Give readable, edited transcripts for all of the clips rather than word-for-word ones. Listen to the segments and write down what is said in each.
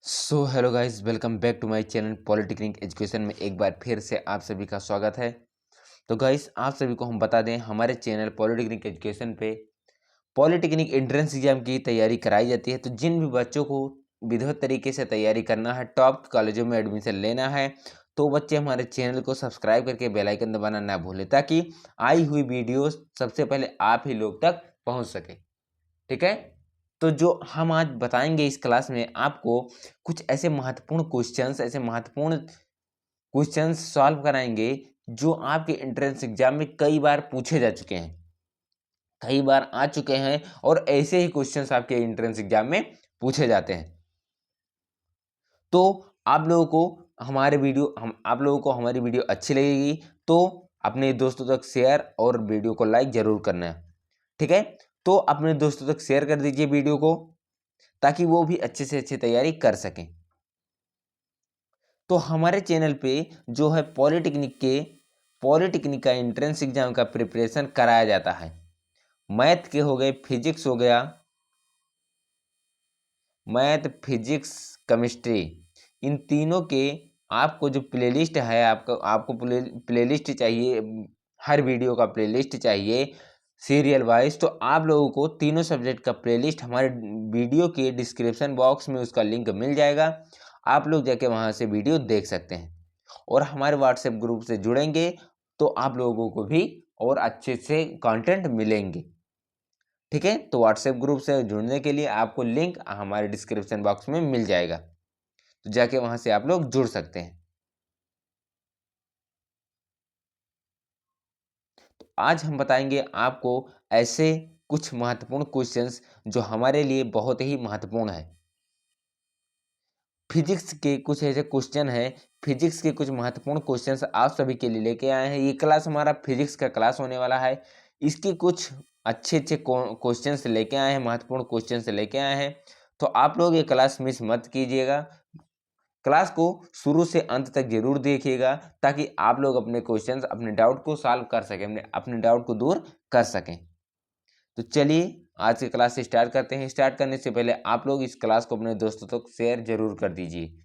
So hello guys, welcome back to my channel polytechnic education में एक बार फिर से आप सभी का स्वागत है। तो गाइस, आप सभी को हम बता दें, हमारे चैनल पॉलिटेक्निक एजुकेशन पे पॉलिटेक्निक एंट्रेंस एग्जाम की तैयारी कराई जाती है। तो जिन भी बच्चों को विधिवत तरीके से तैयारी करना है, टॉप कॉलेजों में एडमिशन लेना है, तो बच्चे हमारे चैनल को सब्सक्राइब करके बेल आइकन दबाना ना भूलें, ताकि आई हुई वीडियो सबसे पहले आप ही लोग तक पहुँच सके। ठीक है। तो जो हम आज बताएंगे इस क्लास में आपको कुछ ऐसे महत्वपूर्ण क्वेश्चंस सॉल्व कराएंगे जो आपके एंट्रेंस एग्जाम में कई बार पूछे जा चुके हैं, कई बार आ चुके हैं, और ऐसे ही क्वेश्चंस आपके एंट्रेंस एग्जाम में पूछे जाते हैं। तो आप लोगों को आप लोगों को हमारी वीडियो अच्छी लगेगी तो अपने दोस्तों तक शेयर और वीडियो को लाइक जरूर करना है। ठीक है। तो अपने दोस्तों तक शेयर कर दीजिए वीडियो को, ताकि वो भी अच्छे से अच्छी तैयारी कर सकें। तो हमारे चैनल पे जो है पॉलिटेक्निक का एंट्रेंस एग्जाम का प्रिपरेशन कराया जाता है। मैथ के हो गए, फिजिक्स हो गया, मैथ, फिजिक्स, केमिस्ट्री, इन तीनों के आपको जो प्लेलिस्ट है, आपको प्लेलिस्ट चाहिए, हर वीडियो का प्लेलिस्ट चाहिए सीरियल वाइज। तो आप लोगों को तीनों सब्जेक्ट का प्लेलिस्ट हमारे वीडियो के डिस्क्रिप्शन बॉक्स में उसका लिंक मिल जाएगा। आप लोग जाके वहाँ से वीडियो देख सकते हैं, और हमारे व्हाट्सएप ग्रुप से जुड़ेंगे तो आप लोगों को भी और अच्छे से कंटेंट मिलेंगे। ठीक है। तो व्हाट्सएप ग्रुप से जुड़ने के लिए आपको लिंक हमारे डिस्क्रिप्शन बॉक्स में मिल जाएगा, तो जाके वहाँ से आप लोग जुड़ सकते हैं। तो आज हम बताएंगे आपको ऐसे कुछ महत्वपूर्ण क्वेश्चंस जो हमारे लिए बहुत ही महत्वपूर्ण है। फिजिक्स के कुछ ऐसे क्वेश्चन हैं, फिजिक्स के कुछ महत्वपूर्ण क्वेश्चंस आप सभी के लिए लेके आए हैं। ये क्लास हमारा फिजिक्स का क्लास होने वाला है। इसके कुछ अच्छे अच्छे क्वेश्चंस लेके आए हैं, महत्वपूर्ण क्वेश्चंस लेके आए हैं। तो आप लोग ये क्लास मिस मत कीजिएगा, क्लास को शुरू से अंत तक जरूर देखिएगा, ताकि आप लोग अपने क्वेश्चंस, अपने डाउट को सॉल्व कर सकें, अपने डाउट को दूर कर सकें। तो चलिए आज की क्लास स्टार्ट करते हैं। स्टार्ट करने से पहले आप लोग इस क्लास को अपने दोस्तों तक शेयर जरूर कर दीजिए।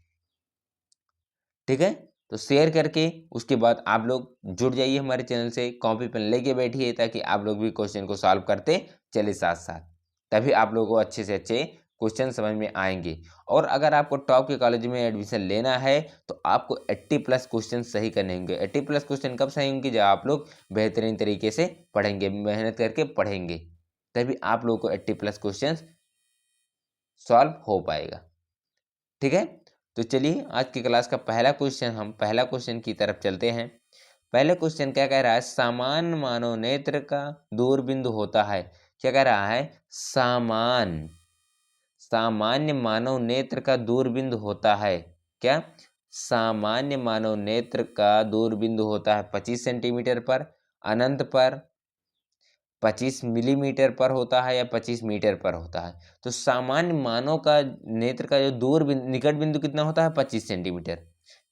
ठीक है। तो शेयर करके उसके बाद आप लोग जुड़ जाइए हमारे चैनल से, कॉपी पेन लेके बैठिए, ताकि आप लोग भी क्वेश्चन को सॉल्व करते चले साथ साथ। तभी आप लोगों को अच्छे से अच्छे क्वेश्चन समझ में आएंगे। और अगर आपको टॉप के कॉलेज में एडमिशन लेना है तो आपको 80+ क्वेश्चन सही करने होंगे। 80+ क्वेश्चन कब सही होंगे? जब आप लोग बेहतरीन तरीके से पढ़ेंगे, मेहनत करके पढ़ेंगे, तभी आप लोगों को 80+ क्वेश्चन सॉल्व हो पाएगा। ठीक है। तो चलिए आज की क्लास का पहला क्वेश्चन की तरफ चलते हैं। पहले क्वेश्चन क्या कह रहा है? सामान्य मानव नेत्र का दूरबिंदु होता है। क्या कह रहा है? सामान्य मानव नेत्र का दूरबिंदु होता है। क्या? सामान्य मानव नेत्र का दूरबिंदु होता है 25 सेंटीमीटर पर, अनंत पर 25 मिलीमीटर पर होता है, या 25 मीटर पर होता है। तो सामान्य मानव का नेत्र का जो निकट बिंदु कितना होता है? 25 सेंटीमीटर।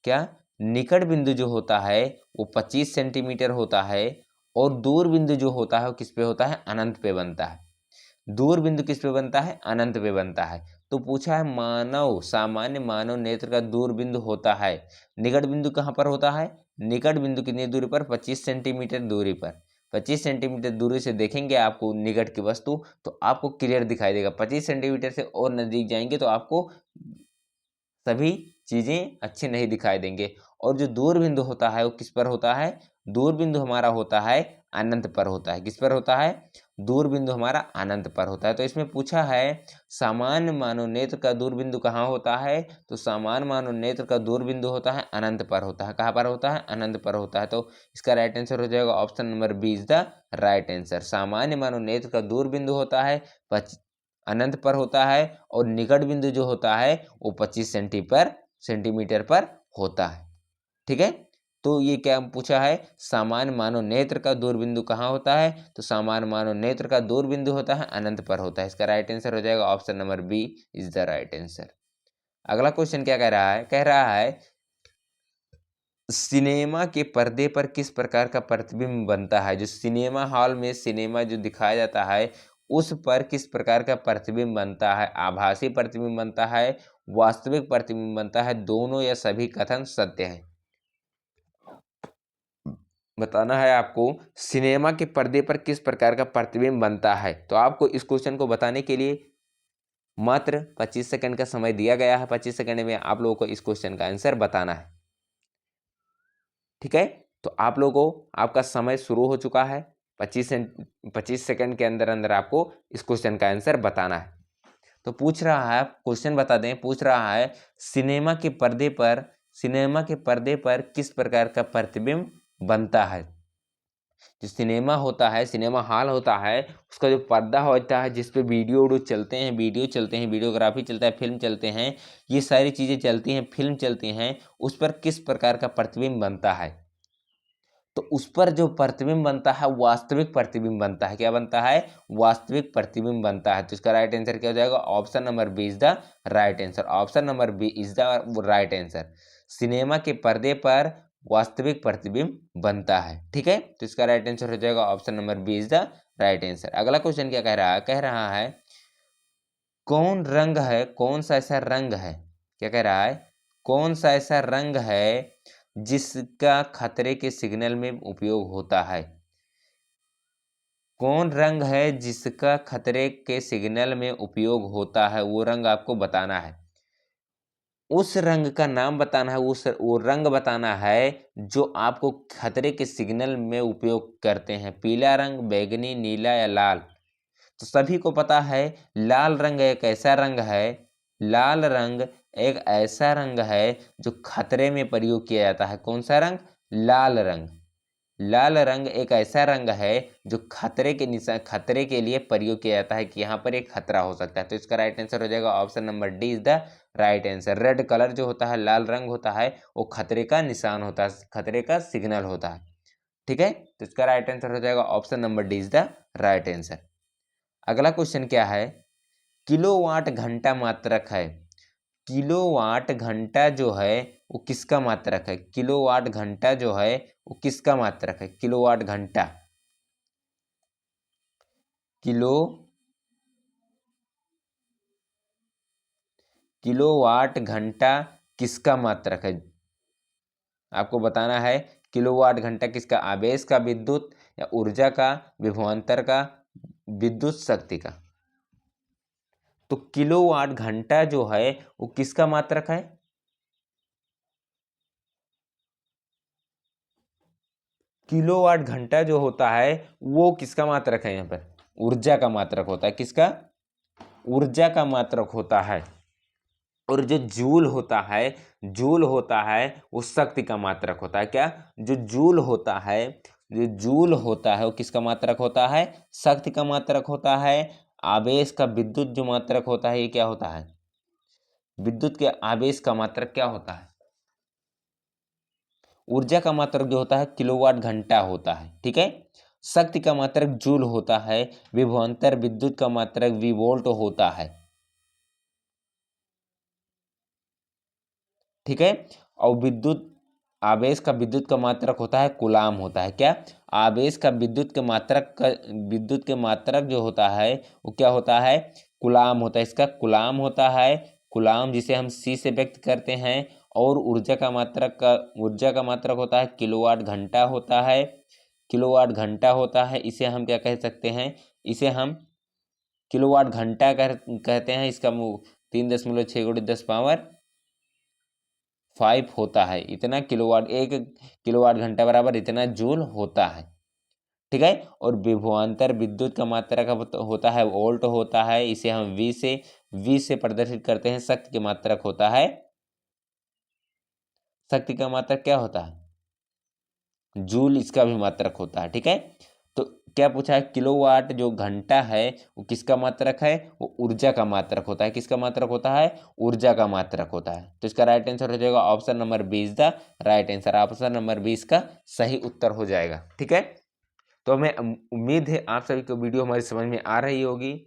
क्या? निकट बिंदु जो होता है वो 25 सेंटीमीटर होता है, और दूर बिंदु जो होता है वो किस पे होता है? अनंत पे बनता है। दूर बिंदु किस पे बनता है? अनंत पे बनता है। तो पूछा है सामान्य मानव नेत्र का दूर बिंदु होता है, निकट बिंदु कहाँ पर होता है? निकट बिंदु कितनी दूरी पर? 25 सेंटीमीटर दूरी पर। 25 सेंटीमीटर दूरी से देखेंगे आपको निकट की वस्तु, तो आपको क्लियर दिखाई देगा। 25 सेंटीमीटर से और नजदीक जाएंगे तो आपको सभी चीजें अच्छे नहीं दिखाई देंगे। और जो दूर बिंदु होता है वो किस पर होता है? दूर बिंदु हमारा होता है अनंत पर होता है। किस पर होता है? दूर बिंदु हमारा अनंत पर होता है। तो इसमें पूछा है सामान्य मानव नेत्र का दूर बिंदु कहाँ होता है? तो सामान्य मानव नेत्र का दूर बिंदु होता है अनंत पर होता है। कहाँ पर होता है? अनंत पर होता है। तो इसका राइट आंसर हो जाएगा option number B is the right answer. सामान्य मानव नेत्र का दूर बिंदु होता है अनंत पर होता है, और निकट बिंदु जो होता है वो 25 सेंटीमीटर पर होता है। ठीक है। तो ये क्या पूछा है? सामान्य मानव नेत्र का दूरबिंदु कहाँ होता है? तो सामान्य मानव नेत्र का दूरबिंदु होता है अनंत पर होता है। इसका राइट आंसर हो जाएगा option number B is the right answer. अगला क्वेश्चन क्या कह रहा है? कह रहा है सिनेमा के पर्दे पर किस प्रकार का प्रतिबिंब बनता है? जो सिनेमा हॉल में सिनेमा जो दिखाया जाता है उस पर किस प्रकार का प्रतिबिंब बनता है? आभासी प्रतिबिंब बनता है, वास्तविक प्रतिबिंब बनता है, दोनों या सभी कथन सत्य हैं। बताना है आपको सिनेमा के पर्दे पर किस प्रकार का प्रतिबिंब बनता है। तो आपको इस क्वेश्चन को बताने के लिए मात्र 25 सेकंड का समय दिया गया है। 25 सेकंड में आप लोगों को इस क्वेश्चन का आंसर बताना है। ठीक है, तो आप लोगों को आपका समय शुरू हो चुका है। 25 सेकंड के अंदर अंदर आपको इस क्वेश्चन का आंसर बताना है। तो पूछ रहा है, क्वेश्चन बता दें, पूछ रहा है सिनेमा के पर्दे पर किस प्रकार का प्रतिबिंब बनता है। जो सिनेमा होता है, सिनेमा हॉल होता है, उसका जो पर्दा होता है जिस पे वीडियो चलते हैं, वीडियोग्राफी चलता है, फिल्म चलते हैं, ये सारी चीज़ें चलती हैं, फिल्म चलती हैं, उस पर किस प्रकार का प्रतिबिंब बनता है। तो उस पर जो प्रतिबिंब बनता है वास्तविक प्रतिबिंब बनता है। क्या बनता है? वास्तविक प्रतिबिंब बनता है। तो इसका राइट आंसर क्या हो जाएगा? Option number B is the right answer. Option number B is the right answer. Cinema के पर्दे पर वास्तविक प्रतिबिंब बनता है। ठीक है, तो इसका राइट आंसर हो जाएगा option number B is the right answer. अगला क्वेश्चन क्या कह रहा है? कह रहा है कौन रंग है, कौन सा ऐसा रंग है, क्या कह रहा है, कौन सा ऐसा रंग है जिसका खतरे के सिग्नल में उपयोग होता है। कौन रंग है जिसका खतरे के सिग्नल में उपयोग होता है, वो रंग आपको बताना है। उस रंग का नाम बताना है, वो रंग बताना है जो आपको खतरे के सिग्नल में उपयोग करते हैं। पीला रंग, बैगनी, नीला या लाल। तो सभी को पता है लाल रंग एक ऐसा रंग है, लाल रंग एक ऐसा रंग है जो खतरे में प्रयोग किया जाता है। कौन सा रंग? लाल रंग। लाल रंग एक ऐसा रंग है जो खतरे के लिए प्रयोग किया जाता है कि यहाँ पर एक खतरा हो सकता है। तो इसका राइट आंसर हो जाएगा option number D is the right answer. Red colour जो होता है, लाल रंग होता है, वो खतरे का निशान होता है, खतरे का सिग्नल होता है। ठीक है, तो इसका राइट आंसर हो जाएगा option number D is the right answer. अगला क्वेश्चन क्या है? किलोवाट घंटा मात्रक है। किलोवाट घंटा जो है वो किसका मात्रक है? किलोवाट घंटा जो है वो किसका मात्रक है? किलोवाट घंटा, किलोवाट घंटा किसका मात्रक है? आपको बताना है किलोवाट घंटा किसका? आवेश का, विद्युत या ऊर्जा का, विभवांतर का, विद्युत शक्ति का। तो किलोवाट घंटा जो है वो किसका मात्रक है? किलोवाट घंटा जो होता है वो किसका मात्रक है? यहाँ पर ऊर्जा का मात्रक होता है। किसका? ऊर्जा का मात्रक होता है। और जो जूल होता है, जूल होता है वो शक्ति का मात्रक होता है। क्या? जो जूल होता है, जो जूल होता है वो किसका मात्रक होता है? शक्ति का मात्रक होता है। आवेश का, विद्युत जो मात्रक होता है, ये क्या होता है? विद्युत के आवेश का मात्रक क्या होता है? ऊर्जा का मात्रक जो होता है किलोवाट घंटा होता है। ठीक है, शक्ति का मात्रक जूल होता है, विभवांतर विद्युत का मात्रक विवोल्ट होता है। ठीक है, और विद्युत आवेश का, विद्युत का मात्रक होता है कूलाम होता है। क्या? आवेश का, विद्युत के मात्रक जो होता है वो क्या होता है? कूलाम होता है। इसका कूलाम होता है, कूलाम जिसे हम सी से व्यक्त करते हैं। और ऊर्जा का मात्रक होता है किलोवाट घंटा होता है। किलोवाट घंटा होता है, इसे हम क्या कह सकते हैं? इसे हम किलोवाट घंटा कहते हैं। इसका 3.6 × 10⁵ होता है। इतना किलोवाट, 1 किलोवाट घंटा बराबर इतना जूल होता है। ठीक है, और विभवांतर विद्युत का मात्रा का होता है वोल्ट होता है। इसे हम वी से प्रदर्शित करते हैं। शक्ति की मात्रक होता है, शक्ति का मात्रक क्या होता है? जूल, इसका भी मात्रक होता है। ठीक है, तो क्या पूछा है? किलोवाट जो घंटा है वो किसका मात्रक है? वो ऊर्जा का मात्रक होता है। किसका मात्रक होता है? ऊर्जा का मात्रक होता है। तो इसका राइट आंसर हो जाएगा option number B is the right answer. Option number B इसका सही उत्तर हो जाएगा। ठीक है, तो हमें उम्मीद है आप सभी को वीडियो हमारी समझ में आ रही होगी।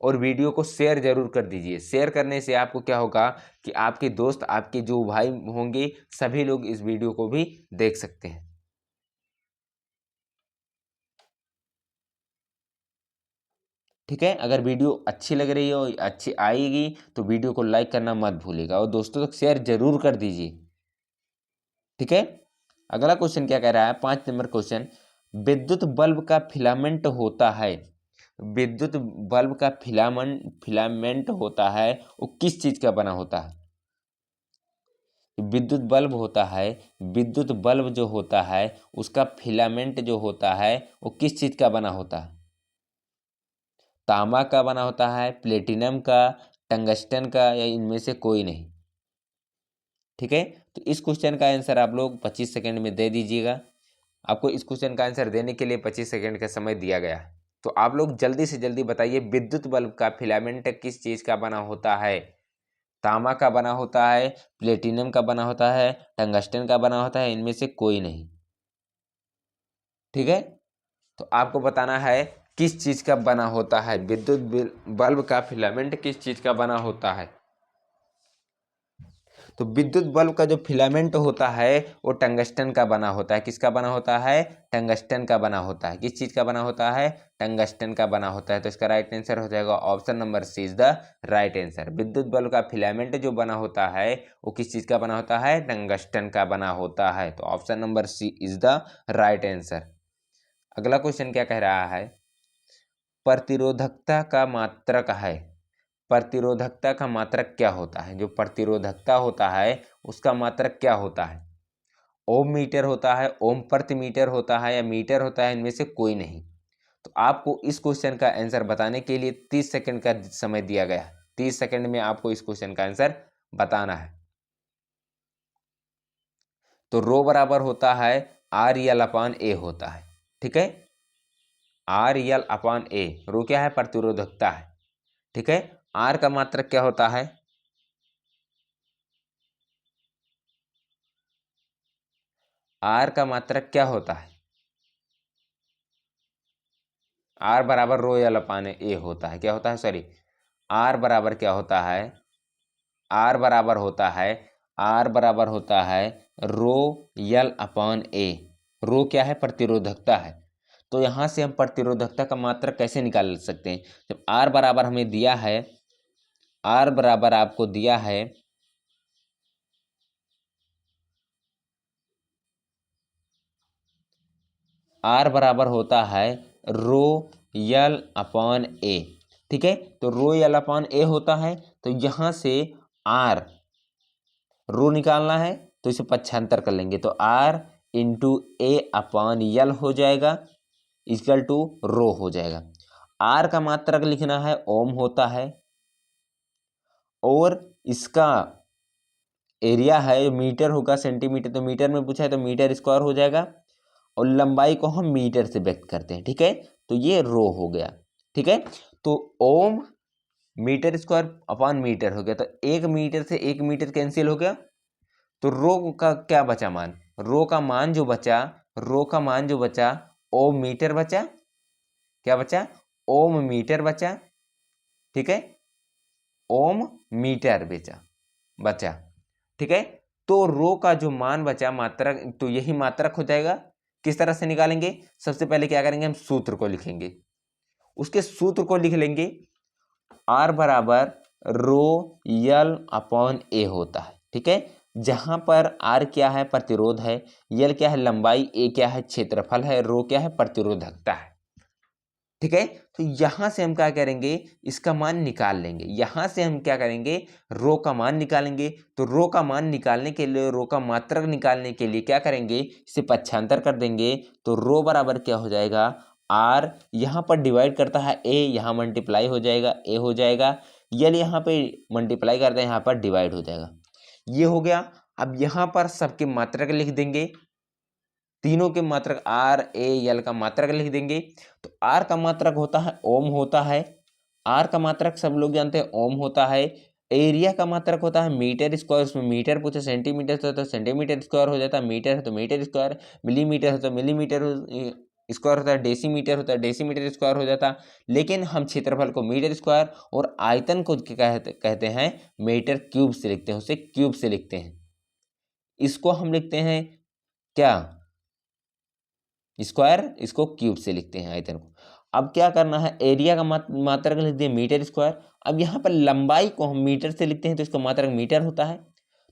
और वीडियो को शेयर जरूर कर दीजिए। शेयर करने से आपको क्या होगा कि आपके दोस्त, आपके जो भाई होंगे, सभी लोग इस वीडियो को भी देख सकते हैं। ठीक है, अगर वीडियो अच्छी लग रही हो, अच्छी आएगी तो वीडियो को लाइक करना मत भूलिएगा और दोस्तों तक शेयर जरूर कर दीजिए। ठीक है, अगला क्वेश्चन क्या कह रहा है, 5 नंबर क्वेश्चन, विद्युत बल्ब का फिलामेंट होता है, विद्युत बल्ब का फिलामेंट होता है, वो किस चीज का बना होता है? विद्युत बल्ब होता है, विद्युत बल्ब जो होता है उसका फिलामेंट जो होता है वो किस चीज का बना होता है? तांबा का बना होता है, प्लेटिनम का, टंगस्टन का, या इनमें से कोई नहीं? ठीक है, तो इस क्वेश्चन का आंसर आप लोग 25 सेकंड में दे दीजिएगा। आपको इस क्वेश्चन का आंसर देने के लिए 25 सेकंड का समय दिया गया है, तो आप लोग जल्दी से जल्दी बताइए विद्युत बल्ब का फिलामेंट किस चीज का बना होता है? तांबा का बना होता है, प्लेटिनम का बना होता है, टंगस्टन का बना होता है, इनमें से कोई नहीं? ठीक है, तो आपको बताना है किस चीज का बना होता है, विद्युत बल्ब का फिलामेंट किस चीज का बना होता है। तो विद्युत बल्ब का जो फिलामेंट होता है वो टंगस्टन का बना होता है। किसका बना होता है? टंगस्टन का बना होता है। किस चीज का बना होता है? टंगस्टन का बना होता है। तो इसका राइट आंसर हो जाएगा option number C is the right answer. विद्युत बल्ब का फिलामेंट जो बना होता है वो किस चीज का बना होता है? टंगस्टन का बना होता है। तो option number C is the right answer. अगला क्वेश्चन क्या कह रहा है, प्रतिरोधकता का मात्रक है, प्रतिरोधकता का मात्रक क्या होता है? जो प्रतिरोधकता होता है उसका मात्रक क्या होता है? ओम मीटर होता है, ओम प्रति मीटर होता है, या मीटर होता है, इनमें से कोई नहीं? तो आपको इस क्वेश्चन का आंसर बताने के लिए 30 सेकंड का समय दिया गया है। 30 सेकंड में आपको इस क्वेश्चन का आंसर बताना है। तो रो बराबर होता है आर यल अपान ए होता है। ठीक है, आर यल अपान ए, रो क्या है? प्रतिरोधकता है। ठीक है, आर का मात्रक क्या होता है? आर का मात्रक क्या होता है? आर बराबर रो यल अपान ए होता है। क्या होता है? सॉरी, आर बराबर क्या होता है? आर बराबर होता है, आर बराबर होता है रो यल अपॉन ए। रो क्या है? प्रतिरोधकता है। तो यहां से हम प्रतिरोधकता का मात्रक कैसे निकाल सकते हैं? जब आर बराबर हमें दिया है, आर बराबर आपको दिया है आर बराबर होता है रो यल अपॉन ए। ठीक है, तो रो यल अपॉन ए होता है, तो यहां से आर, रो निकालना है तो इसे पक्षांतर कर लेंगे, तो आर इंटू ए अपॉन यल हो जाएगा, इक्वल टू रो हो जाएगा। आर का मात्रक लिखना है ओम होता है, और इसका एरिया है मीटर होगा, सेंटीमीटर तो मीटर में पूछा है तो मीटर स्क्वायर हो जाएगा, और लंबाई को हम मीटर से व्यक्त करते हैं। ठीक है, तो ये रो हो गया। ठीक है, तो ओम मीटर स्क्वायर अपॉन मीटर हो गया, तो 1 मीटर से 1 मीटर कैंसिल हो गया, तो रो का क्या बचा मान? रो का मान जो बचा, रो का मान जो बचा, ओम मीटर बचा। क्या बचा? ओम मीटर बचा। ठीक है, ओम मीटर बचा। ठीक है, तो रो का जो मान बचा मात्रक, तो यही मात्रक हो जाएगा। किस तरह से निकालेंगे? सबसे पहले क्या करेंगे, हम सूत्र को लिखेंगे। उसके सूत्र को लिख लेंगे, आर बराबर रो यल अपॉन ए होता है। ठीक है, जहां पर आर क्या है? प्रतिरोध है, यल क्या है? लंबाई, ए क्या है? क्षेत्रफल है, रो क्या है? प्रतिरोधकता है। ठीक है, तो यहां से हम क्या करेंगे, इसका मान निकाल लेंगे। यहां से हम क्या करेंगे, रो का मान निकालेंगे। तो रो का मान निकालने के लिए, रो का मात्रक निकालने के लिए क्या करेंगे, इसे पक्षांतर कर देंगे। तो रो बराबर क्या हो जाएगा, आर यहां पर डिवाइड करता है ए, यहां मल्टीप्लाई हो जाएगा, ए हो जाएगा, यल यहाँ पे मल्टीप्लाई करते हैं, यहाँ पर डिवाइड हो जाएगा। ये हो गया। अब यहाँ पर सबके मात्रक लिख देंगे, तीनों के मात्रक, आर ए यल का मात्रक लिख देंगे। तो आर का मात्रक होता है ओम होता है, आर का मात्रक सब लोग जानते हैं ओम होता है। एरिया का मात्रक होता है मीटर स्क्वायर, उसमें मीटर पूछे, सेंटीमीटर से तो सेंटीमीटर स्क्वायर हो जाता है, मीटर है तो मीटर स्क्वायर, मिलीमीटर है तो मिलीमीटर स्क्वायर होता है, डेसीमीटर होता है डेसीमीटर स्क्वायर हो जाता है। लेकिन हम क्षेत्रफल को मीटर स्क्वायर और आयतन को कहते हैं मीटर क्यूब से लिखते हैं, उसे क्यूब से लिखते हैं। इसको हम लिखते हैं क्या? स्क्वायर, इसको क्यूब से लिखते हैं आयतन को। अब क्या करना है, एरिया का मात्रक लिख दिए मीटर स्क्वायर। अब यहाँ पर लंबाई को हम मीटर से लिखते हैं तो इसका मात्रक मीटर होता है,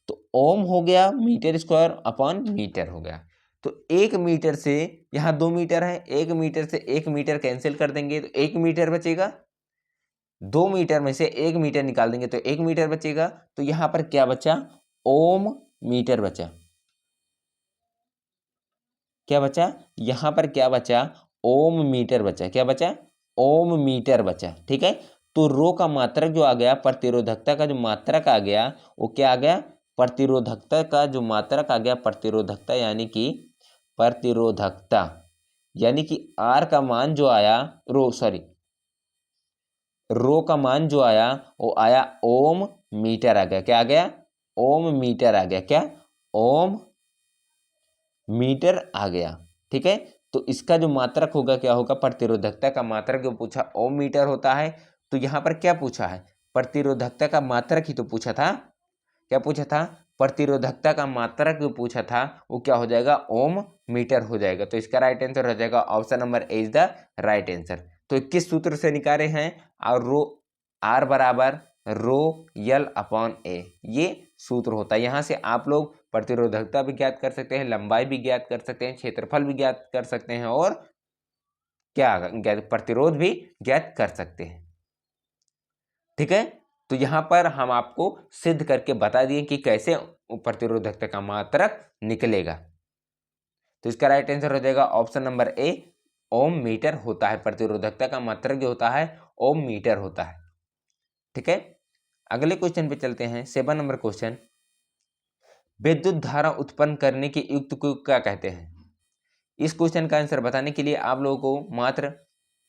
तो ओम हो गया मीटर स्क्वायर अपॉन मीटर हो गया। तो 1 मीटर से यहाँ 2 मीटर है, 1 मीटर से 1 मीटर कैंसिल कर देंगे तो 1 मीटर बचेगा। 2 मीटर में से 1 मीटर निकाल देंगे तो 1 मीटर बचेगा। तो यहाँ पर क्या बचा, ओम मीटर बचा। क्या बचा, यहाँ पर क्या बचा, ओम मीटर बचा। क्या बचा, ओम मीटर बचा। ठीक है, तो रो का मात्रक जो आ गया, प्रतिरोधकता का जो मात्रक आ गया वो क्या आ गया, प्रतिरोधकता का जो मात्रक आ गया, प्रतिरोधकता यानी कि आर का मान जो आया, रो का मान जो आया वो आया ओम मीटर आ गया। क्या आ गया, ओम मीटर आ गया। क्या, ओम मीटर आ गया। ठीक है, तो इसका जो मात्रक होगा क्या होगा, प्रतिरोधकता का मात्रक जो पूछा ओम मीटर होता है। तो यहाँ पर क्या पूछा है, प्रतिरोधकता का मात्रक ही तो पूछा था। क्या पूछा था, प्रतिरोधकता का मात्रक जो पूछा था वो क्या हो जाएगा, ओम मीटर हो जाएगा। तो इसका राइट आंसर हो जाएगा option number A is the right answer. तो किस सूत्र से निकाले हैं, और रो आर बराबर रो यल अपॉन ए, ये सूत्र होता है। यहाँ से आप लोग प्रतिरोधकता भी ज्ञात कर सकते हैं, लंबाई भी ज्ञात कर सकते हैं, क्षेत्रफल भी ज्ञात कर सकते हैं, और क्या प्रतिरोध भी ज्ञात कर सकते हैं। ठीक है, तो यहां पर हम आपको सिद्ध करके बता दिए कि कैसे प्रतिरोधकता का मात्रक निकलेगा। तो इसका राइट आंसर हो जाएगा option number A, ohm metre होता है। प्रतिरोधकता का मात्रक जो होता है ओम मीटर होता है। ठीक है, अगले क्वेश्चन पे चलते हैं। 7 नंबर क्वेश्चन, विद्युत धारा उत्पन्न करने के युक्त को क्या कहते हैं। इस क्वेश्चन का आंसर बताने के लिए आप लोगों को मात्र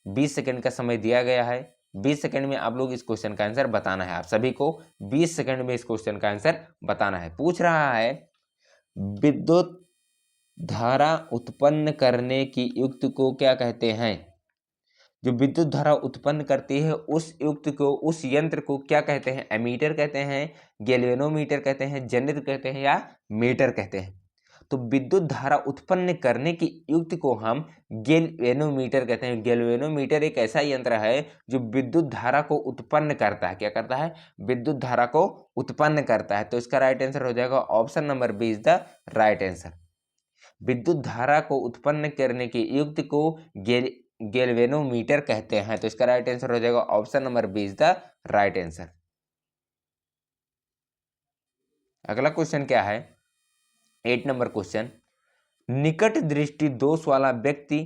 20 सेकंड का समय दिया गया है। 20 सेकंड में आप लोग इस क्वेश्चन का आंसर बताना है। आप सभी को 20 सेकंड में इस क्वेश्चन का आंसर बताना है। पूछ रहा है विद्युत धारा उत्पन्न करने की युक्त को क्या कहते हैं। जो विद्युत धारा उत्पन्न करती है उस युक्त को, उस यंत्र को क्या कहते हैं, एमीटर कहते हैं, गैल्वेनोमीटर कहते हैं, जनरेटर कहते हैं, या मीटर कहते हैं। तो विद्युत धारा उत्पन्न करने की युक्त को हम गैल्वेनोमीटर कहते हैं। गैल्वेनोमीटर एक ऐसा यंत्र है जो विद्युत धारा को उत्पन्न करता है। क्या करता है, विद्युत धारा को उत्पन्न करता है। तो इसका राइट आंसर हो जाएगा option number B is the right answer. विद्युत धारा को उत्पन्न करने की युक्त को गैल्वेनोमीटर कहते हैं। तो इसका राइट आंसर हो जाएगा option number B is the right answer. अगला क्वेश्चन क्या है, 8 नंबर क्वेश्चन, निकट दृष्टि दोष वाला व्यक्ति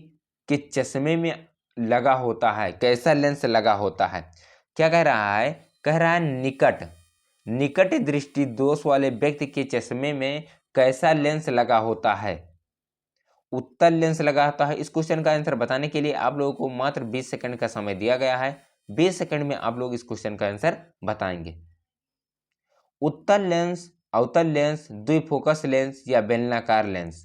के चश्मे में लगा होता है कैसा लेंस लगा होता है। क्या कह रहा है, कह रहा है निकट दृष्टि दोष वाले व्यक्ति के चश्मे में कैसा लेंस लगा होता है। उत्तल लेंस लगा होता है। इस क्वेश्चन का आंसर बताने के लिए आप लोगों को मात्र 20 सेकंड का समय दिया गया है। 20 सेकंड में आप लोग इस क्वेश्चन का आंसर बताएंगे। उत्तल लेंस, अवतल लेंस, द्विफोकस लेंस, या बेलनाकार लेंस।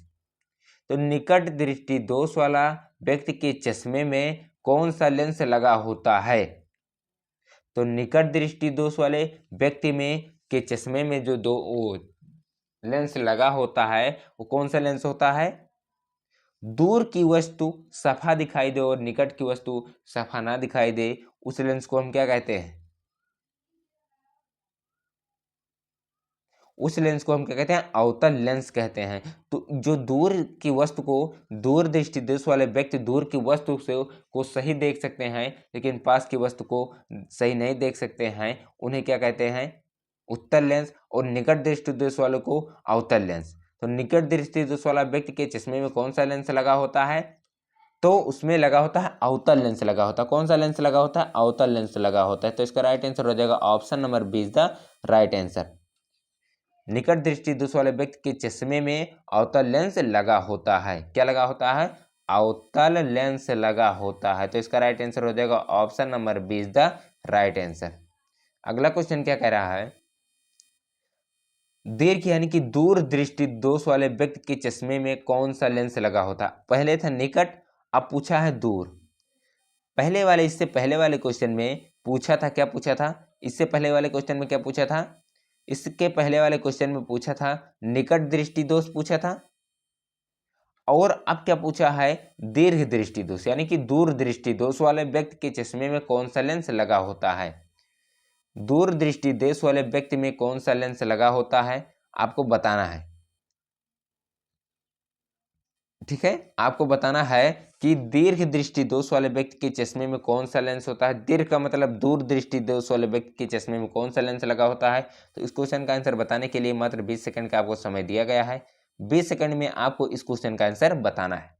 तो निकट दृष्टि दोष वाला व्यक्ति के चश्मे में कौन सा लेंस लगा होता है। तो निकट दृष्टि दोष वाले व्यक्ति में के चश्मे में जो दो लेंस लगा होता है वो कौन सा लेंस होता है। दूर की वस्तु सफा दिखाई दे और निकट की वस्तु सफा ना दिखाई दे, उस लेंस को हम क्या कहते हैं, उस लेंस को हम क्या कहते हैं, अवतल लेंस कहते हैं। तो जो दूर की वस्तु को, दूर दृष्टि दोष वाले व्यक्ति दूर की वस्तु से को सही देख सकते हैं लेकिन पास की वस्तु को सही नहीं देख सकते हैं, उन्हें क्या कहते हैं, उत्तल लेंस। और निकट दृष्टि दोष वालों को अवतल लेंस। तो निकट दृष्टि दोष वाला व्यक्ति के चश्मे में कौन सा लेंस लगा होता है, तो उसमें लगा होता है अवतल लेंस लगा होता है। कौन सा लेंस लगा होता है, अवतल लेंस लगा होता है। तो इसका राइट आंसर हो जाएगा option number B is the right answer. निकट दृष्टि दोष वाले व्यक्ति के चश्मे में अवतल लेंस लगा होता है। क्या लगा होता है, अवतल लेंस लगा होता है। तो इसका राइट आंसर हो जाएगा option number B is the right answer. अगला क्वेश्चन क्या कह रहा है, दीर्घ यानी कि दूर दृष्टि दोष वाले व्यक्ति के चश्मे में कौन सा लेंस लगा होता। पहले था निकट, अब पूछा है दूर। पहले वाले, इससे पहले वाले क्वेश्चन में पूछा था, क्या पूछा था, इससे पहले वाले क्वेश्चन में क्या पूछा था, इसके पहले वाले क्वेश्चन में पूछा था निकट दृष्टि दोष पूछा था। और अब क्या पूछा है, दीर्घ दृष्टि दोष यानी कि दूर दृष्टि दोष वाले व्यक्ति के चश्मे में कौन सा लेंस लगा होता है। दूर दृष्टि दोष वाले व्यक्ति में कौन सा लेंस लगा होता है आपको बताना है। ठीक है, आपको बताना है कि दीर्घ दृष्टि दोष वाले व्यक्ति के चश्मे में कौन सा लेंस होता है। दीर्घ का मतलब दूर दृष्टि दोष वाले व्यक्ति के चश्मे में कौन सा लेंस लगा होता है। तो इस क्वेश्चन का आंसर बताने के लिए मात्र 20 सेकंड का आपको समय दिया गया है। 20 सेकंड में आपको इस क्वेश्चन का आंसर बताना है।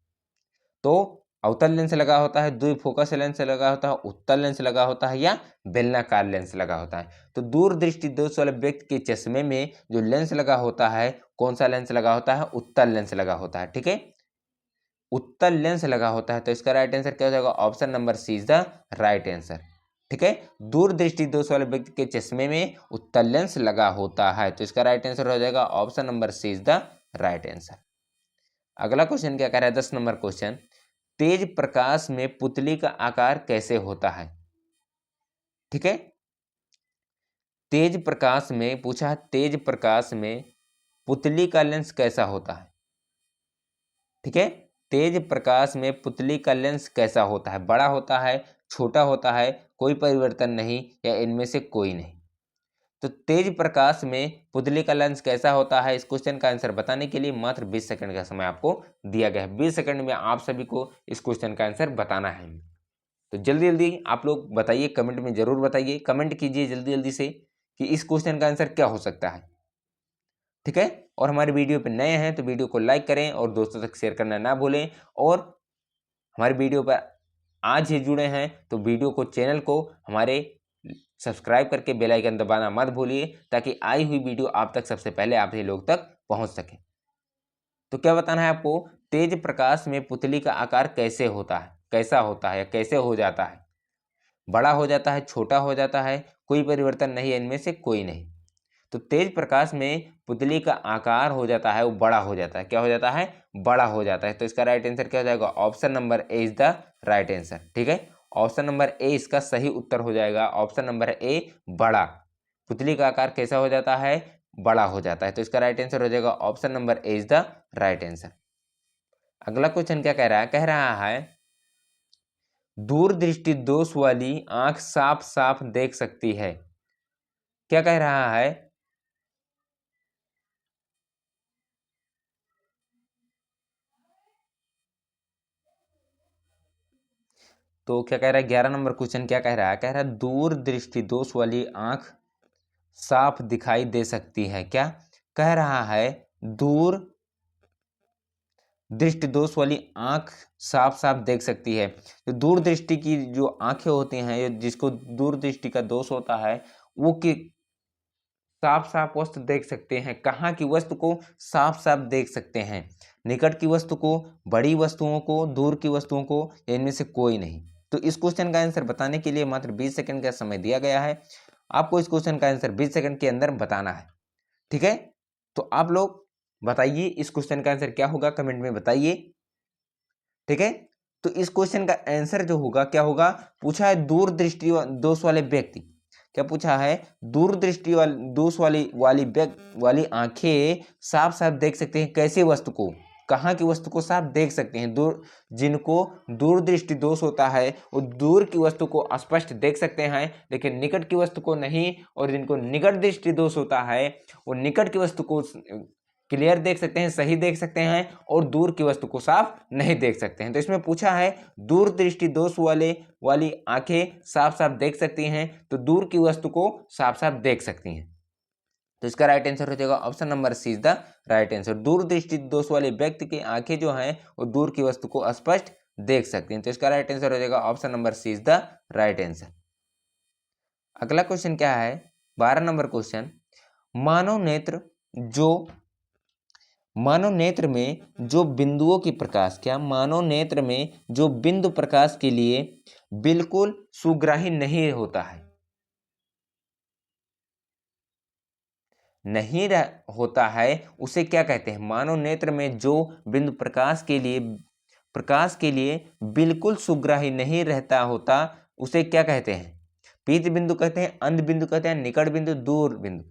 तो अवतल लेंस लगा होता है, द्विफोकस लेंस लगा होता है, उत्तल लेंस लगा होता है या बेलनाकार लेंस लगा होता है। तो दूर दृष्टि दोष वाले व्यक्ति के चश्मे में जो लेंस लगा होता है, कौन सा लेंस लगा होता है, उत्तल लेंस लगा होता है। ठीक है, उत्तल लेंस लगा होता है। तो इसका राइट आंसर क्या हो जाएगा, option number C is the right answer. ठीक है, दूर दृष्टि दोष वाले व्यक्ति के चश्मे में उत्तल लेंस लगा होता है। तो इसका राइट आंसर हो जाएगा option number C is the right answer. अगला क्वेश्चन क्या कह रहा है, 10 नंबर क्वेश्चन, तेज प्रकाश में पुतली का आकार कैसे होता है। ठीक है, तेज प्रकाश में पूछा है, तेज प्रकाश में पुतली का लेंस कैसा होता है। ठीक है, तेज प्रकाश में पुतली का लेंस कैसा होता है, बड़ा होता है, छोटा होता है, कोई परिवर्तन नहीं या इनमें से कोई नहीं। तो तेज प्रकाश में पुतली का लेंस कैसा होता है, इस क्वेश्चन का आंसर बताने के लिए मात्र 20 सेकंड का समय आपको दिया गया है। 20 सेकंड में आप सभी को इस क्वेश्चन का आंसर बताना है। तो जल्दी जल्दी आप लोग बताइए, कमेंट में जरूर बताइए, कमेंट कीजिए जल्दी जल्दी से कि इस क्वेश्चन का आंसर क्या हो सकता है। ठीक है, और हमारे वीडियो पे नए हैं तो वीडियो को लाइक करें और दोस्तों तक शेयर करना ना भूलें। और हमारे वीडियो पर आज ही जुड़े हैं तो वीडियो को, चैनल को हमारे सब्सक्राइब करके बेल आइकन दबाना मत भूलिए, ताकि आई हुई वीडियो आप तक सबसे पहले आप ही लोग तक पहुंच सके। तो क्या बताना है आपको, तेज प्रकाश में पुतली का आकार कैसे होता है, कैसा होता है या कैसे हो जाता है, बड़ा हो जाता है, छोटा हो जाता है, कोई परिवर्तन नहीं है, इनमें से कोई नहीं। तो तेज प्रकाश में पुतली का आकार हो जाता है, वो बड़ा हो जाता है। क्या हो जाता है, बड़ा हो जाता है। तो इसका राइट आंसर क्या हो जाएगा, option number A is the right answer. ठीक है, ऑप्शन नंबर ए इसका सही उत्तर हो जाएगा। ऑप्शन नंबर ए, बड़ा। पुतली का आकार कैसा हो जाता है, बड़ा हो जाता है। तो इसका राइट आंसर हो जाएगा option number A is the right answer. अगला क्वेश्चन क्या कह रहा है, कह रहा है दूरदृष्टि दोष वाली आंख साफ साफ देख सकती है। क्या कह रहा है, तो क्या कह रहा है, 11 नंबर क्वेश्चन क्या कह रहा है, कह रहा है दूर दृष्टि दोष वाली आंख साफ दिखाई दे सकती है। क्या कह रहा है, दूर दृष्टि दोष वाली आंख साफ साफ देख सकती है। तो दूर दृष्टि की जो आंखें होती हैं, जिसको दूर दृष्टि का दोष होता है, वो कि साफ साफ वस्तु देख सकते हैं। कहाँ की वस्तु को साफ साफ देख सकते हैं, निकट की वस्तु को, बड़ी वस्तुओं को, दूर की वस्तुओं को, इनमें से कोई नहीं। तो इस क्वेश्चन का आंसर बताने के लिए मात्र 20 सेकंड का समय दिया गया है। आपको इस क्वेश्चन का आंसर 20 सेकंड के अंदर बताना है। ठीक है, तो आप लोग बताइए इस क्वेश्चन का आंसर क्या होगा, कमेंट में बताइए। ठीक है, तो इस क्वेश्चन का आंसर जो होगा क्या होगा, पूछा है दूर दृष्टि दोष वाले व्यक्ति, क्या पूछा है, दूरदृष्टि वाली दोष वाली आंखें साफ साफ देख सकते हैं कैसे वस्तु को, कहाँ की वस्तु को साफ देख सकते हैं। जिनको दूरदृष्टि दोष होता है वो दूर की वस्तु को स्पष्ट देख सकते हैं, लेकिन निकट की वस्तु को नहीं। और जिनको निकट दृष्टि दोष होता है वो निकट की वस्तु को क्लियर देख सकते हैं, सही देख सकते हैं, और दूर की वस्तु को साफ नहीं देख सकते हैं। तो इसमें पूछा है दूर दृष्टि दोष वाली आंखें साफ साफ देख सकती हैं, तो दूर की वस्तु को साफ साफ देख सकती हैं। तो इसका राइट आंसर हो जाएगा option number C is the right answer. दूर दृष्टि दोष वाले व्यक्ति की आंखें जो हैं वो दूर की वस्तु को स्पष्ट देख सकती हैं। तो इसका राइट आंसर हो जाएगा option number C is the right answer. अगला क्वेश्चन क्या है, 12 नंबर क्वेश्चन, मानव नेत्र में जो बिंदुओं की प्रकाश, क्या मानव नेत्र में जो बिंदु प्रकाश के लिए बिल्कुल सुग्राही नहीं होता है, होता है, उसे क्या कहते हैं। मानव नेत्र में जो बिंदु प्रकाश के लिए बिल्कुल सुग्राही नहीं रहता होता, उसे क्या कहते हैं। पीत बिंदु कहते हैं, अंध बिंदु कहते हैं, निकट बिंदु, दूर बिंदु।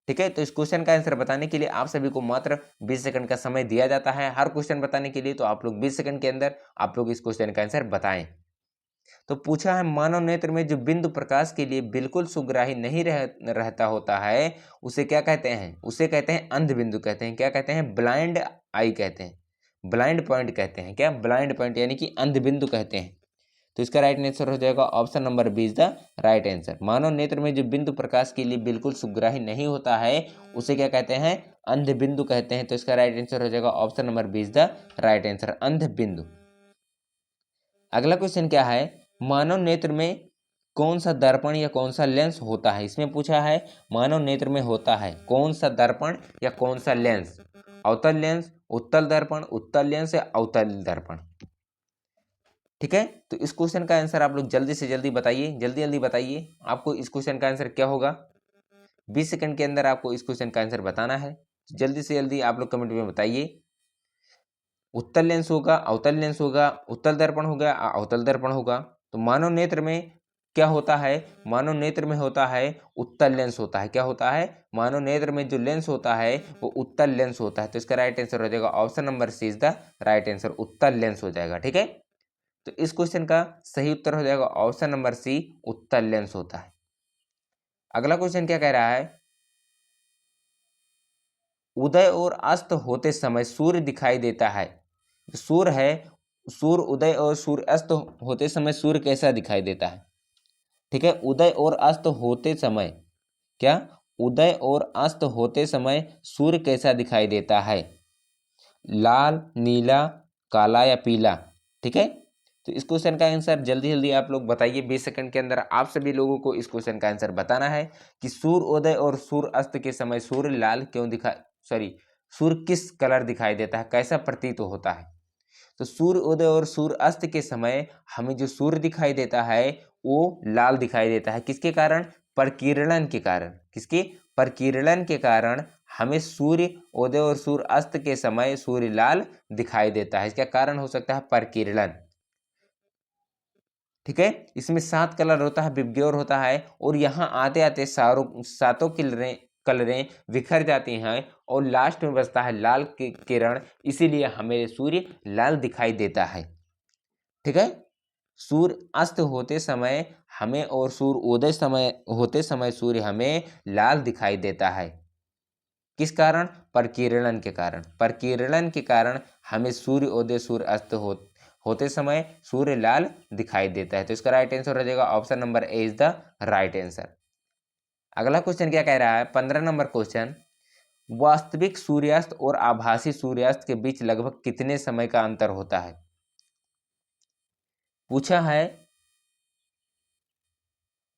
ठीक है, तो इस क्वेश्चन का आंसर बताने के लिए आप सभी को मात्र 20 सेकंड का समय दिया जाता है हर क्वेश्चन बताने के लिए। तो आप लोग 20 सेकंड के अंदर आप लोग इस क्वेश्चन का आंसर बताएं। तो पूछा है, मानव नेत्र में जो बिंदु प्रकाश के लिए बिल्कुल सुग्राही नहीं रहता होता है उसे क्या कहते हैं? उसे कहते हैं अंध बिंदु कहते हैं। क्या कहते हैं? ब्लाइंड आई कहते हैं, ब्लाइंड पॉइंट कहते हैं। क्या? ब्लाइंड पॉइंट यानी कि अंध बिंदु कहते हैं। तो इसका राइट आंसर हो जाएगा option number B is the right answer. मानव नेत्र में जो बिंदु प्रकाश के लिए बिल्कुल सुग्राही नहीं होता है उसे क्या कहते हैं? अंध बिंदु कहते हैं। तो इसका राइट आंसर हो जाएगा option number B is the right answer, अंध बिंदु। अगला क्वेश्चन क्या है, मानव नेत्र में कौन सा दर्पण या कौन सा लेंस होता है? इसमें पूछा है मानव नेत्र में होता है कौन सा दर्पण या कौन सा लेंस? अवतल लेंस, उत्तल दर्पण, उत्तल लेंस या अवतल दर्पण। ठीक है, तो इस क्वेश्चन का आंसर आप लोग जल्दी से जल्दी बताइए, जल्दी जल्दी बताइए। आपको इस क्वेश्चन का आंसर क्या होगा? 20 सेकंड के अंदर आपको इस क्वेश्चन का आंसर बताना है। जल्दी से जल्दी आप लोग कमेंट में बताइए। उत्तल लेंस होगा, अवतल लेंस होगा, उत्तल दर्पण होगा, अवतल दर्पण होगा। तो मानव नेत्र में क्या होता है? मानव नेत्र में होता है उत्तल लेंस होता है। क्या होता है? मानव नेत्र में जो लेंस होता है वो उत्तल लेंस होता है। तो इसका राइट आंसर हो जाएगा option number C is the right answer, उत्तल लेंस हो जाएगा। ठीक है, तो इस क्वेश्चन का सही उत्तर हो जाएगा ऑप्शन नंबर सी, उत्तल लेंस होता है। अगला क्वेश्चन क्या कह रहा है, उदय और अस्त होते समय सूर्य दिखाई देता है। सूर्य है, सूर्य उदय और सूर्य अस्त होते समय सूर्य कैसा दिखाई देता है? ठीक है, उदय और अस्त होते समय, क्या? उदय और अस्त होते समय सूर्य कैसा दिखाई देता है? लाल, नीला, काला या पीला? ठीक है, तो इस क्वेश्चन का आंसर जल्दी जल्दी आप लोग बताइए। 20 सेकंड के अंदर आप सभी लोगों को इस क्वेश्चन का आंसर बताना है कि सूर्योदय और सूर्य अस्त के समय सूर्य लाल क्यों सूर्य किस कलर दिखाई देता है, कैसा प्रतीत होता है? तो सूर्योदय और सूर्य अस्त के समय हमें जो सूर्य दिखाई देता है वो लाल दिखाई देता है। किसके कारण? प्रकीर्णन के कारण। किसके? प्रकीर्णन के कारण हमें सूर्य उदय और सूर्य अस्त के समय सूर्य लाल दिखाई देता है। इसका कारण हो सकता है प्रकीर्णन। ठीक है, इसमें 7 कलर होता है, विबग्योर होता है, और यहाँ आते आते सातों कलरें बिखर जाती हैं और लास्ट में बचता है लाल किरण, इसीलिए हमें सूर्य लाल दिखाई देता है। ठीक है, सूर्य अस्त होते समय हमें और सूर्य उदय होते समय सूर्य हमें लाल दिखाई देता है। किस कारण? प्रकीर्णन के कारण। प्रकीर्णन के कारण हमें सूर्य उदय सूर्य अस्त होते समय सूर्य लाल दिखाई देता है। तो इसका राइट आंसर हो जाएगा option number A is the right answer. अगला क्वेश्चन क्या कह रहा है, 15 नंबर क्वेश्चन, वास्तविक सूर्यास्त और आभासी सूर्यास्त के बीच लगभग कितने समय का अंतर होता है? पूछा है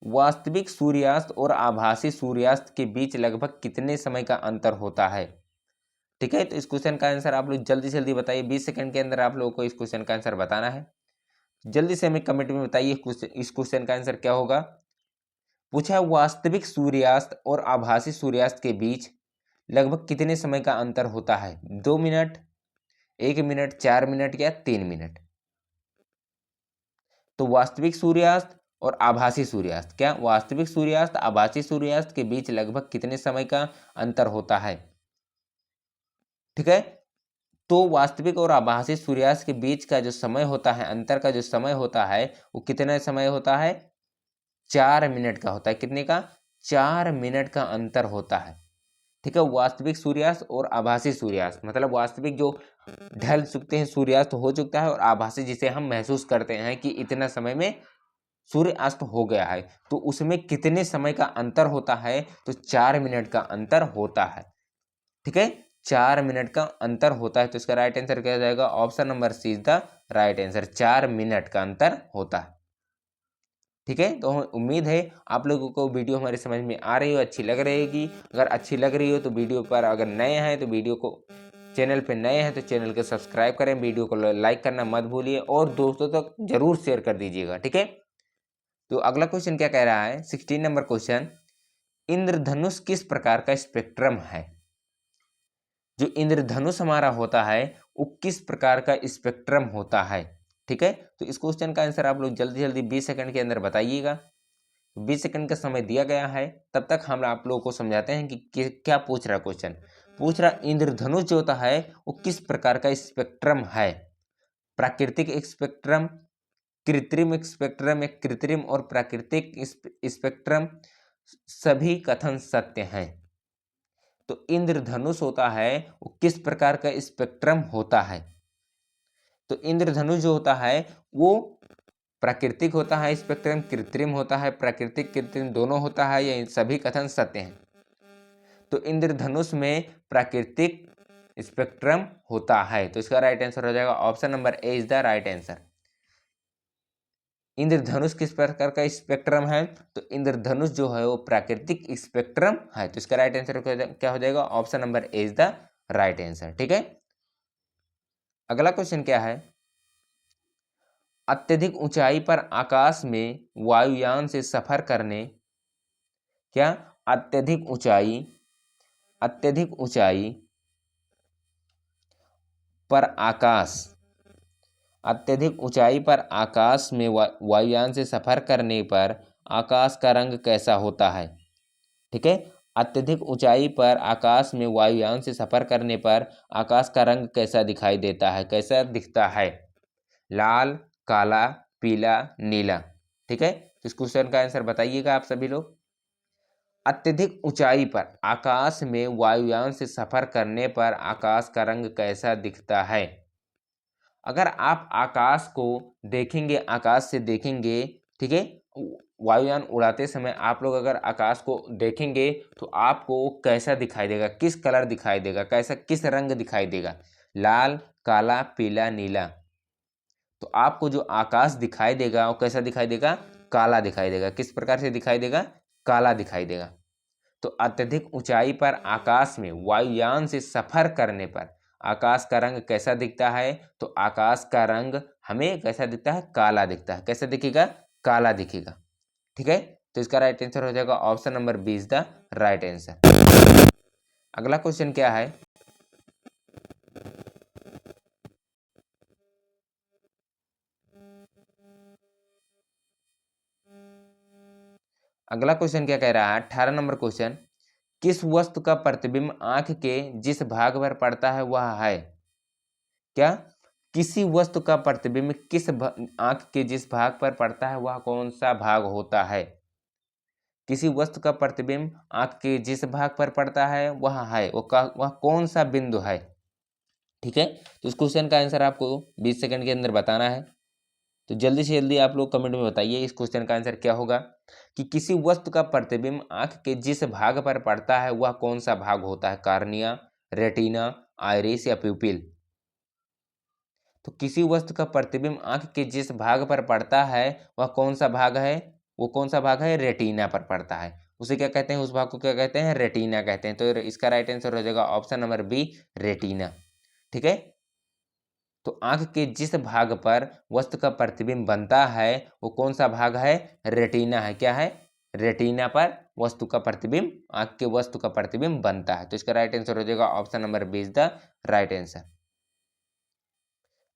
वास्तविक सूर्यास्त और आभासी सूर्यास्त के बीच लगभग कितने समय का अंतर होता है। ठीक है, तो इस क्वेश्चन का आंसर आप लोग जल्दी जल्दी बताइए। 20 सेकंड के अंदर आप लोगों को इस क्वेश्चन का आंसर बताना है। जल्दी से हमें कमेंट में बताइए इस क्वेश्चन का आंसर क्या होगा। पूछा है वास्तविक सूर्यास्त और आभासी सूर्यास्त के बीच लगभग कितने समय का अंतर होता है? 2 मिनट, 1 मिनट, 4 मिनट या 3 मिनट? तो वास्तविक सूर्यास्त और आभासी सूर्यास्त, क्या वास्तविक सूर्यास्त आभासी सूर्यास्त के बीच लगभग कितने समय का अंतर होता है? ठीक है, तो वास्तविक और आभासी सूर्यास्त के बीच का जो समय होता है, अंतर का जो समय होता है वो कितना समय होता है? 4 मिनट का होता है। कितने का? 4 मिनट का अंतर होता है। ठीक है, वास्तविक सूर्यास्त और आभासी सूर्यास्त, मतलब वास्तविक जो ढल चुकते हैं, सूर्यास्त हो चुका है, और आभासी जिसे हम महसूस करते हैं कि इतना समय में सूर्य अस्त हो गया है, तो उसमें कितने समय का अंतर होता है? तो 4 मिनट का अंतर होता है। ठीक है, 4 मिनट का अंतर होता है। तो इसका राइट आंसर क्या जाएगा? Option number C is the right answer, 4 minute का अंतर होता है। ठीक है, तो उम्मीद है आप लोगों को वीडियो हमारी समझ में आ रही हो, अच्छी लग रहेगी। अगर अच्छी लग रही हो तो वीडियो पर, अगर नए हैं तो वीडियो को, चैनल पे नए हैं तो चैनल को सब्सक्राइब करें, वीडियो को लाइक करना मत भूलिए और दोस्तों तक जरूर शेयर कर दीजिएगा। ठीक है, तो अगला क्वेश्चन क्या कह रहा है, 16 नंबर क्वेश्चन, इंद्रधनुष किस प्रकार का स्पेक्ट्रम है? जो इंद्रधनुष हमारा होता है वो किस प्रकार का स्पेक्ट्रम होता है? ठीक है, तो इस क्वेश्चन का आंसर आप लोग जल्दी जल्दी 20 सेकंड के अंदर बताइएगा। तो 20 सेकंड का समय दिया गया है, तब तक हम आप लोगों को समझाते हैं कि क्या पूछ रहा क्वेश्चन। पूछ रहा इंद्रधनुष जो होता है वो किस प्रकार का स्पेक्ट्रम है। प्राकृतिक स्पेक्ट्रम, कृत्रिम स्पेक्ट्रम, या कृत्रिम और प्राकृतिक स्पेक्ट्रम, सभी कथन सत्य हैं। तो इंद्रधनुष होता है वो किस प्रकार का स्पेक्ट्रम होता है। तो इंद्रधनुष जो होता है वो प्राकृतिक होता है स्पेक्ट्रम, कृत्रिम होता है, प्राकृतिक कृत्रिम दोनों होता है, ये सभी कथन सत्य हैं। तो इंद्रधनुष में प्राकृतिक स्पेक्ट्रम होता है, तो इसका राइट आंसर हो जाएगा option number A is the right answer. इंद्रधनुष किस प्रकार का स्पेक्ट्रम है, तो इंद्रधनुष जो है वो प्राकृतिक स्पेक्ट्रम है, तो इसका राइट आंसर क्या हो जाएगा, option number A is the right answer. ठीक है, अगला क्वेश्चन क्या है, अत्यधिक ऊंचाई पर आकाश में वायुयान से सफर करने, क्या अत्यधिक ऊंचाई पर आकाश, अत्यधिक ऊंचाई पर आकाश में वायुयान से सफर करने पर आकाश का रंग कैसा होता है। ठीक है, अत्यधिक ऊंचाई पर आकाश में वायुयान से सफर करने पर आकाश का रंग कैसा दिखाई देता है, कैसा दिखता है, लाल, काला, पीला, नीला। ठीक है, तो इस क्वेश्चन का आंसर बताइएगा आप सभी लोग। अत्यधिक ऊंचाई पर आकाश में वायुयान से सफर करने पर आकाश का रंग कैसा दिखता है। अगर आप आकाश को देखेंगे, आकाश से देखेंगे, ठीक है, वायुयान उड़ाते समय आप लोग अगर आकाश को देखेंगे तो आपको कैसा दिखाई देगा, किस कलर दिखाई देगा, कैसा किस रंग दिखाई देगा, लाल, काला, पीला, नीला। तो आपको जो आकाश दिखाई देगा वो कैसा दिखाई देगा, काला दिखाई देगा। किस प्रकार से दिखाई देगा, काला दिखाई देगा। तो अत्यधिक ऊंचाई पर आकाश में वायुयान से सफर करने पर आकाश का रंग कैसा दिखता है, तो आकाश का रंग हमें कैसा दिखता है, काला दिखता है। कैसा दिखेगा, काला दिखेगा। ठीक है, तो इसका राइट आंसर हो जाएगा option number B is the right answer. अगला क्वेश्चन क्या है, अगला क्वेश्चन क्या कह रहा है, 18 नंबर क्वेश्चन, किस वस्तु का प्रतिबिंब आंख के जिस भाग पर पड़ता है वह है, क्या किसी वस्तु का प्रतिबिंब आंख के जिस भाग पर पड़ता है वह कौन सा भाग होता है। किसी वस्तु का प्रतिबिंब आंख के जिस भाग पर पड़ता है वह कौन सा बिंदु है। ठीक है, तो इस क्वेश्चन का आंसर आपको 20 सेकंड के अंदर बताना है। तो जल्दी से जल्दी आप लोग कमेंट में बताइए इस क्वेश्चन का आंसर क्या होगा, कि किसी वस्तु का प्रतिबिंब आंख के जिस भाग पर पड़ता है वह कौन सा भाग होता है, कार्निया, रेटिना, आइरिस या प्यूपिल। तो किसी वस्तु का प्रतिबिंब आंख के जिस भाग पर पड़ता है वह कौन सा भाग है, वो कौन सा भाग है, रेटिना पर पड़ता है। उसे क्या कहते हैं, उस भाग को क्या कहते हैं, रेटिना कहते हैं। तो इसका राइट आंसर हो जाएगा ऑप्शन नंबर बी, रेटिना। ठीक है, तो आंख के जिस भाग पर वस्तु का प्रतिबिंब बनता है वो कौन सा भाग है, रेटिना है। क्या है, रेटिना पर वस्तु का प्रतिबिंब, आंख के वस्तु का प्रतिबिंब बनता है। तो इसका राइट आंसर हो जाएगा option number B is the right answer.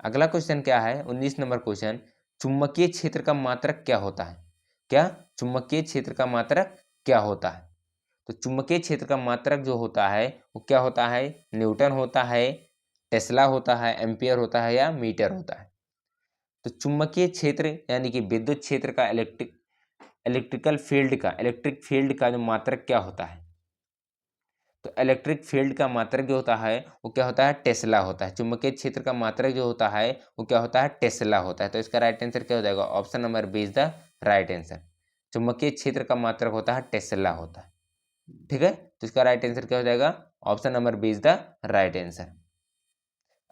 अगला क्वेश्चन क्या है, 19 नंबर क्वेश्चन, चुंबकीय क्षेत्र का मात्रक क्या होता है। क्या चुंबकीय क्षेत्र का मात्रक क्या होता है। तो चुंबकीय क्षेत्र का मात्रक जो होता है वो क्या होता है, न्यूटन होता है, टेस्ला होता है, एम्पियर होता है, या मीटर होता है। तो चुंबकीय क्षेत्र यानी कि विद्युत क्षेत्र का इलेक्ट्रिक फील्ड का जो मात्रक क्या होता है, तो इलेक्ट्रिक फील्ड का मात्रक जो होता है वो क्या होता है, टेस्ला होता है। चुंबकीय क्षेत्र का मात्रक जो होता है वो क्या होता है, टेस्ला होता है। तो इसका राइट आंसर क्या हो जाएगा, option number B is the right answer. चुंबकीय क्षेत्र का मात्रक होता है, टेस्ला होता है। ठीक है, तो इसका राइट आंसर क्या हो जाएगा, option number B is the right answer.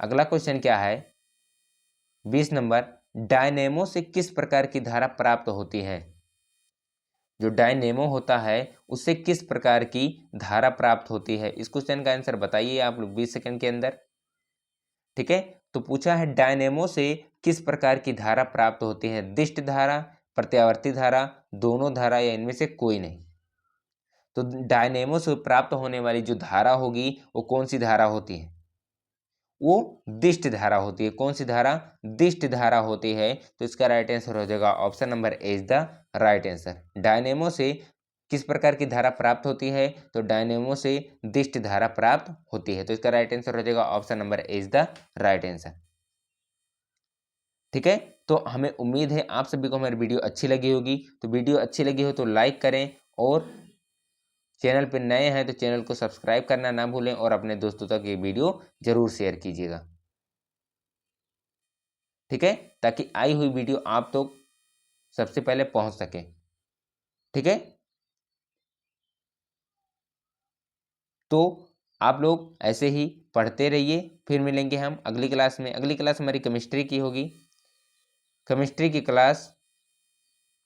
अगला क्वेश्चन क्या है, 20 नंबर, डायनेमो से किस प्रकार की धारा प्राप्त होती है। जो डायनेमो होता है उससे किस प्रकार की धारा प्राप्त होती है। इस क्वेश्चन का आंसर बताइए आप लोग 20 सेकंड के अंदर। ठीक है, तो पूछा है डायनेमो से किस प्रकार की धारा प्राप्त होती है, दिष्ट धारा, प्रत्यावर्ती धारा, दोनों धारा, या इनमें से कोई नहीं। तो डायनेमो से प्राप्त होने वाली जो धारा होगी वो कौन सी धारा होती है, वो दिष्ट धारा होती है। कौन सी धारा? दिष्ट धारा होती है। तो इसका राइट आंसर हो जाएगा option number A is the right answer. Dynamo से किस प्रकार की धारा प्राप्त होती है? तो डायनेमो से दिष्ट धारा प्राप्त होती है। तो इसका राइट आंसर हो जाएगा option number A is the right answer. ठीक है, तो हमें उम्मीद है आप सभी को हमारी वीडियो अच्छी लगी होगी। तो वीडियो अच्छी लगी हो तो लाइक करें, और चैनल पर नए हैं तो चैनल को सब्सक्राइब करना ना भूलें, और अपने दोस्तों तक ये वीडियो जरूर शेयर कीजिएगा। ठीक है, ताकि आई हुई वीडियो आप तो सबसे पहले पहुंच सके। ठीक है, तो आप लोग ऐसे ही पढ़ते रहिए। फिर मिलेंगे हम अगली क्लास में। अगली क्लास हमारी केमिस्ट्री की होगी। केमिस्ट्री की क्लास,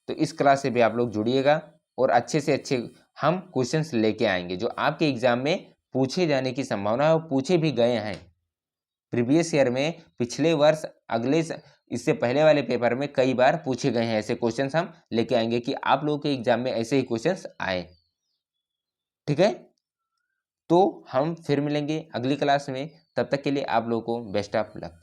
तो इस क्लास से भी आप लोग जुड़िएगा, और अच्छे से अच्छे हम क्वेश्चंस लेके आएंगे जो आपके एग्जाम में पूछे जाने की संभावना है, और पूछे भी गए हैं प्रीवियस ईयर में। पिछले वर्ष, इससे पहले वाले पेपर में कई बार पूछे गए हैं ऐसे क्वेश्चंस। हम लेके आएंगे कि आप लोगों के एग्जाम में ऐसे ही क्वेश्चंस आए। ठीक है, तो हम फिर मिलेंगे अगली क्लास में। तब तक के लिए आप लोगों को बेस्ट ऑफ लक।